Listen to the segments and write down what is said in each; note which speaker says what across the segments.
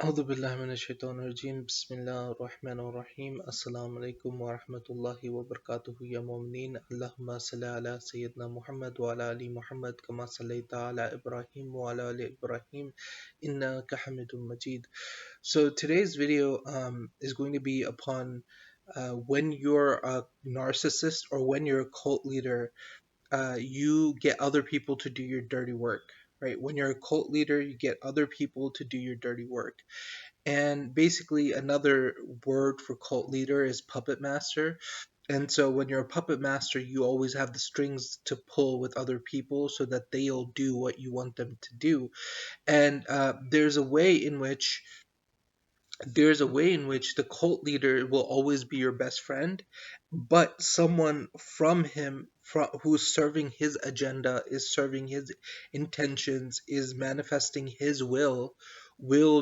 Speaker 1: أعوذ بالله من الشيطان الرجيم بسم الله الرحمن الرحيم السلام عليكم ورحمة الله وبركاته يا مؤمنين اللهم صل على سيدنا محمد وعلى آل محمد كما صليت على إبراهيم وعلى آل إبراهيم إنك حميد مجيد. So today's video is going to be upon when you're a narcissist or when you're a cult leader, you get other people to do your dirty work. Right? When you're a cult leader, you get other people to do your dirty work. And basically, another word for cult leader is puppet master. And so, when you're a puppet master, you always have the strings to pull with other people so that they'll do what you want them to do. And there's a way in which the cult leader will always be your best friend, but someone from him who's serving his agenda, is serving his intentions, is manifesting his will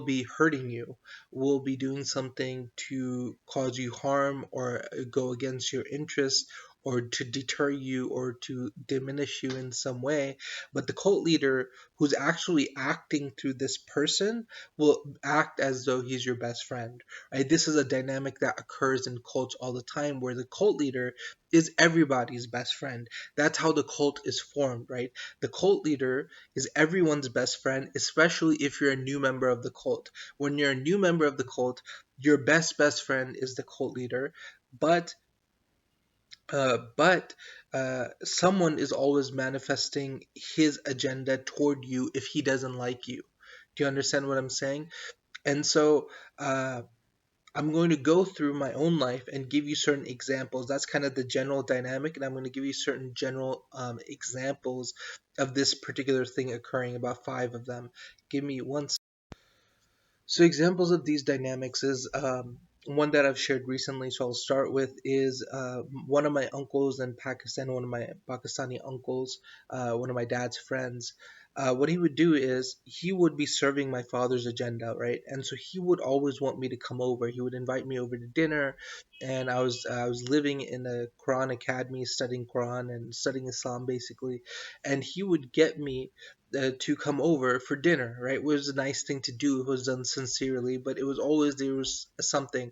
Speaker 1: be hurting you, will be doing something to cause you harm or go against your interests or to deter you or to diminish you in some way. But the cult leader who's actually acting through this person will act as though he's your best friend, right? This is a dynamic that occurs in cults all the time where the cult leader is everybody's best friend. That's how the cult is formed, right? The cult leader is everyone's best friend, especially if you're a new member of the cult. When you're a new member of the cult, your best friend is the cult leader, but someone is always manifesting his agenda toward you if he doesn't like you. Do you understand what I'm saying? And so uh, I'm going to go through my own life and give you certain examples. That's kind of the general dynamic, and I'm going to give you certain general examples of this particular thing occurring, about five of them. Give me one. So examples of these dynamics is one that I've shared recently. So I'll start with is one of my uncles in Pakistan, one of my Pakistani uncles, one of my dad's friends. What he would do is he would be serving my father's agenda, right? And so he would always want me to come over. He would invite me over to dinner, and I was living in a Quran academy, studying Quran and studying Islam basically, and he would get me to come over for dinner, right? It was a nice thing to do. It was done sincerely, but it was always there was something.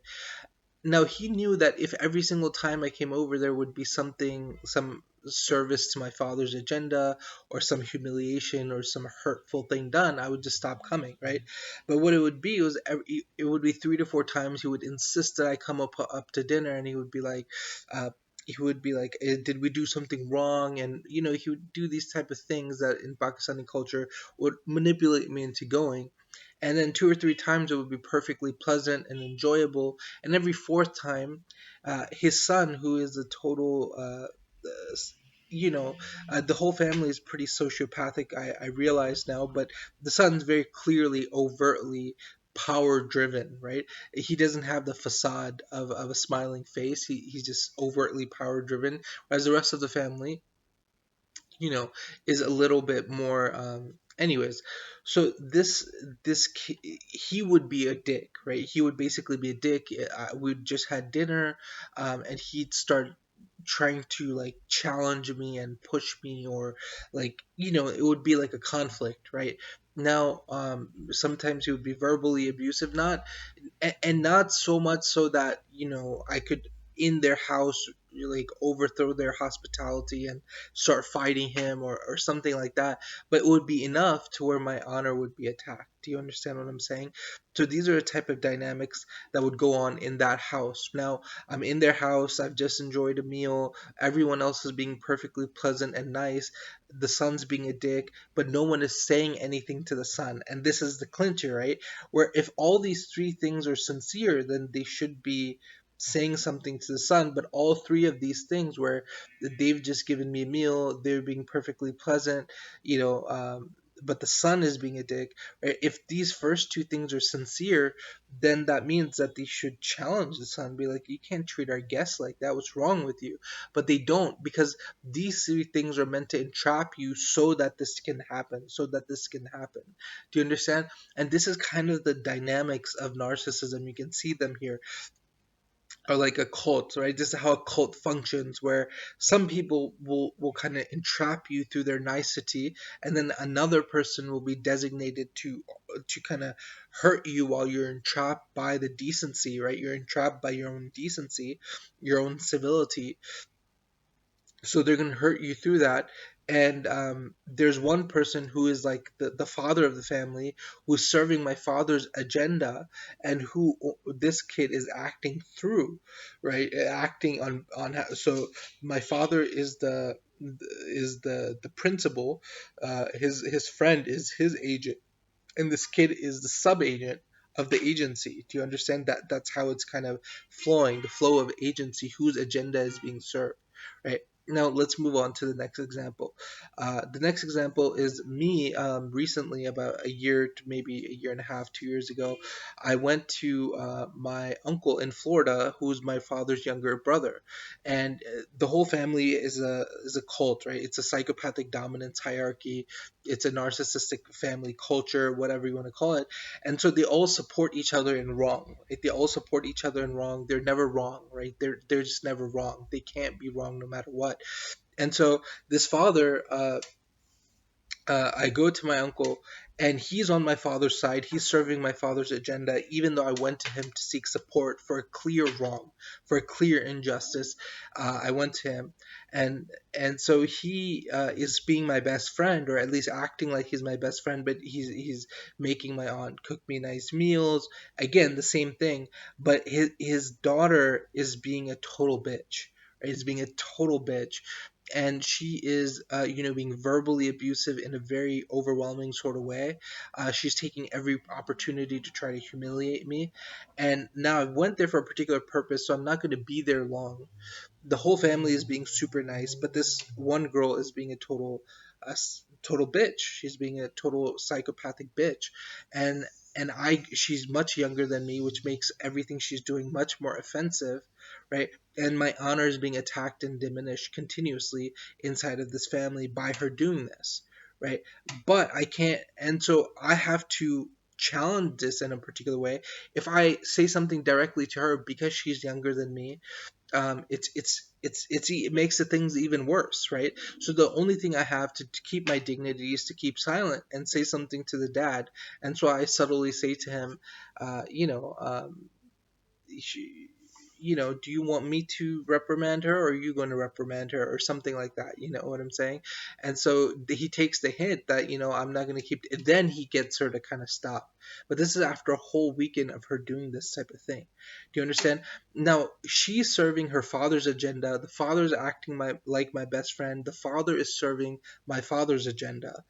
Speaker 1: Now he knew that if every single time I came over there would be something, some service to my father's agenda or some humiliation or some hurtful thing done, I would just stop coming, right? But what it would be was it would be 3 to 4 times he would insist that I come up to dinner, and uh, he would be like, "Did we do something wrong?" And he would do these type of things that in Pakistani culture would manipulate me into going. And then 2 or 3 times it would be perfectly pleasant and enjoyable, and every fourth time, his son, who is a total, the whole family is pretty sociopathic. I realize now, but the son's very clearly, overtly power driven, right? He doesn't have the facade of a smiling face. He's just overtly power driven, whereas the rest of the family, you know, is a little bit more. Anyways, so he would be a dick, right? He would basically be a dick. We just had dinner, and he'd start trying to like challenge me and push me, or like it would be like a conflict, right? Now, sometimes he would be verbally abusive, not and not so much so that I could in their house like overthrow their hospitality and start fighting him, or something like that, but it would be enough to where my honor would be attacked. Do you understand what I'm saying? So these are the type of dynamics that would go on in that house. Now I'm in their house, I've just enjoyed a meal, everyone else is being perfectly pleasant and nice, the son's being a dick, but no one is saying anything to the son. And this is the clincher, right? Where if all these three things are sincere, then they should be saying something to the son. But all three of these things, where they've just given me a meal, they're being perfectly pleasant, you know, but the son is being a dick, right? If these first two things are sincere, then that means that they should challenge the son, be like, you can't treat our guests like that. What's wrong with you? But they don't, because these three things are meant to entrap you so that this can happen, so that this can happen. Do you understand? And this is kind of the dynamics of narcissism. You can see them here. or like a cult, right? This is how a cult functions, where some people will kind of entrap you through their nicety, and then another person will be designated to kind of hurt you while you're entrapped by the decency, right? You're entrapped by your own decency, your own civility, so they're going to hurt you through that. And there's one person who is like the father of the family, who's serving my father's agenda, and who this kid is acting through, right? Acting so my father is the principal. His friend is his agent, and this kid is the sub agent of the agency. Do you understand that? That's how it's kind of flowing, the flow of agency, whose agenda is being served, right? Now let's move on to the next example. The next example is me. Recently, about a year to maybe a year and a half, 2 years ago, I went to my uncle in Florida, who's my father's younger brother, and the whole family is a cult, right? It's a psychopathic dominance hierarchy, it's a narcissistic family culture, whatever you want to call it. And so they all support each other in wrong. Like, they all support each other in wrong. They're never wrong, right? They're just never wrong. They can't be wrong no matter what. And so this father, I go to my uncle, and he's on my father's side. He's serving my father's agenda, even though I went to him to seek support for a clear wrong, for a clear injustice. I went to him, and so he is being my best friend, or at least acting like he's my best friend. But he's making my aunt cook me nice meals. Again, the same thing. But his daughter is being a total bitch. Right? Is being a total bitch, and she is being verbally abusive in a very overwhelming sort of way. She's taking every opportunity to try to humiliate me, and now I went there for a particular purpose, so I'm not going to be there long. The whole family is being super nice, but this one girl is being a total bitch. She's being a total psychopathic bitch, and she's much younger than me, which makes everything she's doing much more offensive, right? And my honor is being attacked and diminished continuously inside of this family by her doing this, right? But I can't, and so I have to challenge this in a particular way. If I say something directly to her because she's younger than me, it makes the things even worse, right? So the only thing I have to keep my dignity is to keep silent and say something to the dad. And so I subtly say to him, uh, you know, um, she, do you want me to reprimand her, or are you going to reprimand her, or something like that? You know what I'm saying? And so he takes the hint that, I'm not going to keep. Then he gets her to kind of stop. But this is after a whole weekend of her doing this type of thing. Do you understand? Now she's serving her father's agenda. The father's acting like my best friend. The father is serving my father's agenda.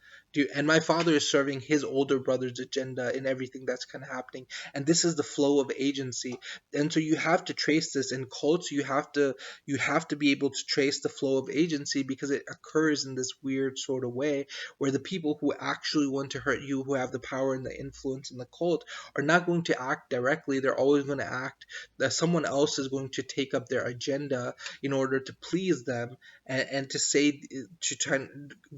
Speaker 1: And my father is serving his older brother's agenda in everything that's kind of happening. And this is the flow of agency. And so you have to trace this in cults. You have to be able to trace the flow of agency, because it occurs in this weird sort of way, where the people who actually want to hurt you, who have the power and the influence in the cult, are not going to act directly. They're always going to act that someone else is going to take up their agenda in order to please them, and to say, to try,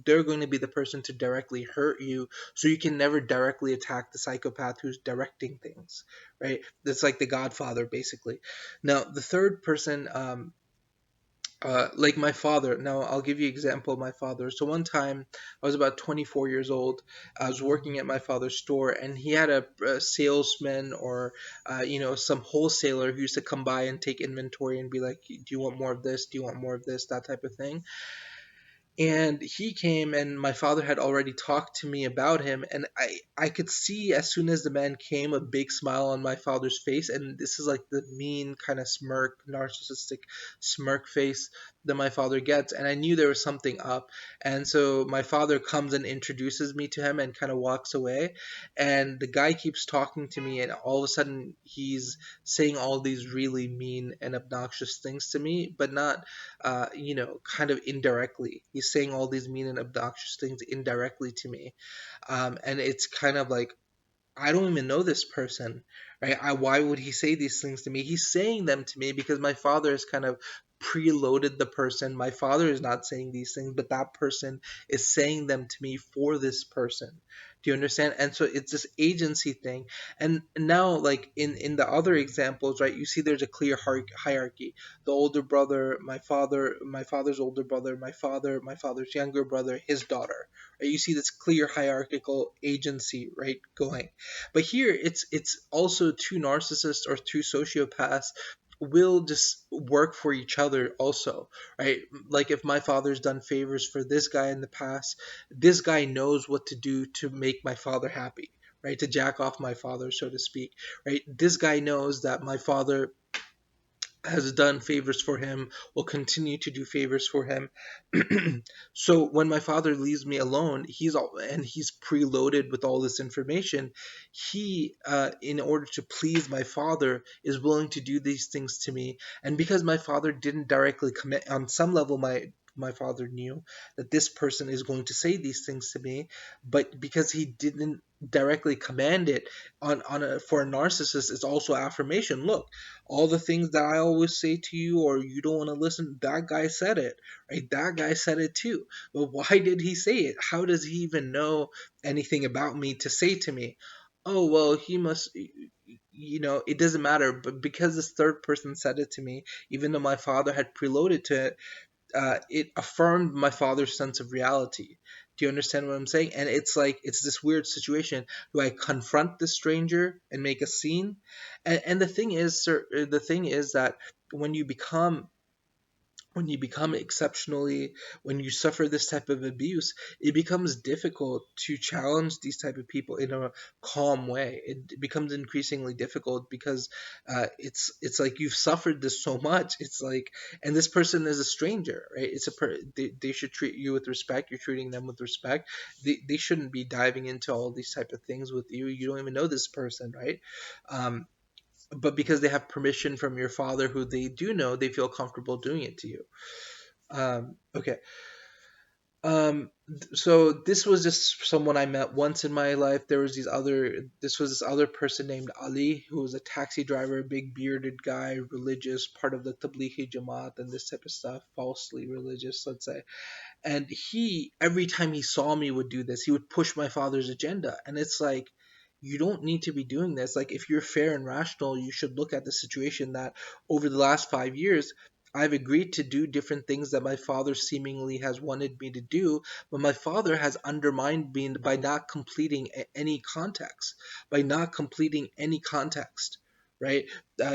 Speaker 1: they're going to be the person to directly hurt you, so you can never directly attack the psychopath who's directing things, right? That's like the Godfather, basically. Now, the third person, like my father. Now, I'll give you an example of my father. So one time, I was about 24 years old. I was working at my father's store, and he had a salesman, or some wholesaler who used to come by and take inventory and be like, "Do you want more of this? Do you want more of this?" That type of thing. And he came, and my father had already talked to me about him, and I could see as soon as the man came a big smile on my father's face. And this is like the mean kind of smirk, narcissistic smirk face that my father gets, and I knew there was something up. And so my father comes and introduces me to him and kind of walks away, and the guy keeps talking to me, and all of a sudden he's saying all these really mean and obnoxious things to me, but not kind of indirectly. He's saying all these mean and obnoxious things indirectly to me. And it's kind of like, I don't even know this person, right? Why would he say these things to me? He's saying them to me because my father has kind of preloaded the person. My father is not saying these things, but that person is saying them to me for this person. Do you understand? And so it's this agency thing. And now, like in the other examples, right, you see there's a clear hierarchy. The older brother, my father's older brother, my father's younger brother, his daughter. Right? You see this clear hierarchical agency, right, going. But here it's also two narcissists or two sociopaths will just work for each other also, right? Like if my father's done favors for this guy in the past, this guy knows what to do to make my father happy, right? To jack off my father, so to speak, right? This guy knows that my father has done favors for him, will continue to do favors for him. So when my father leaves me alone, he's preloaded with all this information. He, in order to please my father, is willing to do these things to me. And because my father didn't directly commit, on some level, my father knew that this person is going to say these things to me, but because he didn't directly command it for a narcissist, it's also affirmation. Look, all the things that I always say to you, or you don't want to listen, that guy said it, right? That guy said it too. But why did he say it? How does he even know anything about me to say to me? Oh, well, he must, it doesn't matter. But because this third person said it to me, even though my father had preloaded to it, it affirmed my father's sense of reality. Do you understand what I'm saying? And it's like it's this weird situation. Do I confront the stranger and make a scene? And the thing is, sir, the thing is that when you become when you become exceptionally, when you suffer this type of abuse, it becomes difficult to challenge these type of people in a calm way. It becomes increasingly difficult because it's like you've suffered this so much. It's like, and this person is a stranger, right? They should treat you with respect. You're treating them with respect. They shouldn't be diving into all these type of things with you. You don't even know this person, right? um, but because they have permission from your father, who they do know, they feel comfortable doing it to you. Okay. So this was just someone I met once in my life. This was this other person named Ali, who was a taxi driver, big bearded guy, religious, part of the Tablighi Jamaat and this type of stuff, falsely religious, let's say. And he, every time he saw me, would do this. He would push my father's agenda. And it's like, you don't need to be doing this. Like, if you're fair and rational, you should look at the situation that over the last 5 years, I've agreed to do different things that my father seemingly has wanted me to do, but my father has undermined me by not completing any context, by not completing any context, right?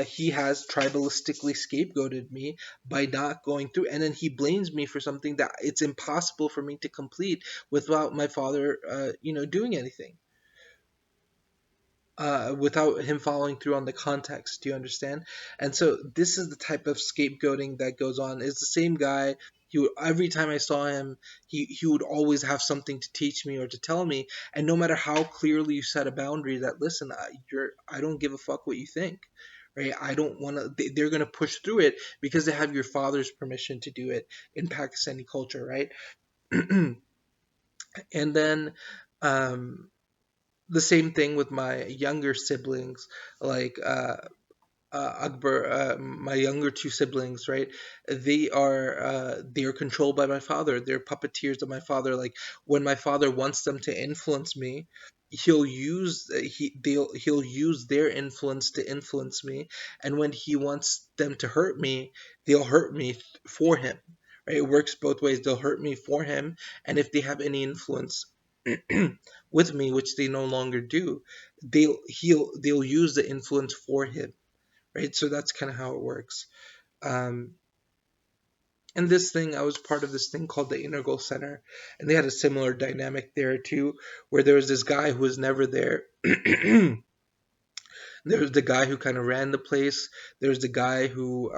Speaker 1: He has tribalistically scapegoated me by not going through, and then he blames me for something that it's impossible for me to complete without my father doing anything, without him following through on the context. Do you understand? And so this is the type of scapegoating that goes on. It's the same guy. Every time I saw him, he would always have something to teach me or to tell me. And no matter how clearly you set a boundary that, listen, I don't give a fuck what you think, right? I don't want to. They're gonna push through it because they have your father's permission to do it in Pakistani culture, right? And then um, the same thing with my younger siblings, like Akbar, my younger two siblings, right? They are controlled by my father. They're puppeteers of my father. Like when my father wants them to influence me, he'll use their influence to influence me, and when he wants them to hurt me, they'll hurt me for him. Right? It works both ways. They'll hurt me for him, and if they have any influence with me, which they no longer do, they'll use the influence for him, right? So that's kind of how it works. Um, and this thing, I was part of this thing called the Integral Center, and they had a similar dynamic there too, where there was this guy who was never there. There was the guy who kind of ran the place. There was the guy who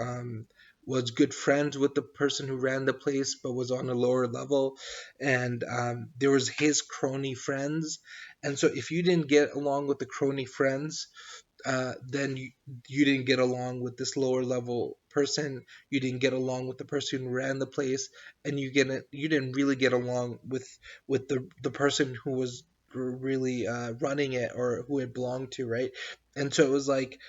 Speaker 1: was good friends with the person who ran the place, but was on a lower level. And there was his crony friends. And so if you didn't get along with the crony friends, then you didn't get along with this lower level person. You didn't get along with the person who ran the place, and you didn't really get along with the person who was really running it or who it belonged to, right? And so it was like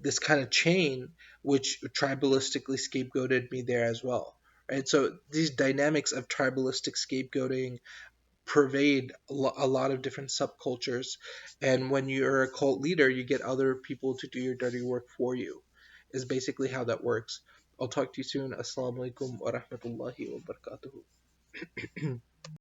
Speaker 1: this kind of chain which tribalistically scapegoated me there as well. Right, so these dynamics of tribalistic scapegoating, pervade a lot of different subcultures. And when you're a cult leader, you get other people to do your dirty work for you, is basically how that works. I'll talk to you soon. Assalamu alaikum wa rahmatullahi wa barakatuhu.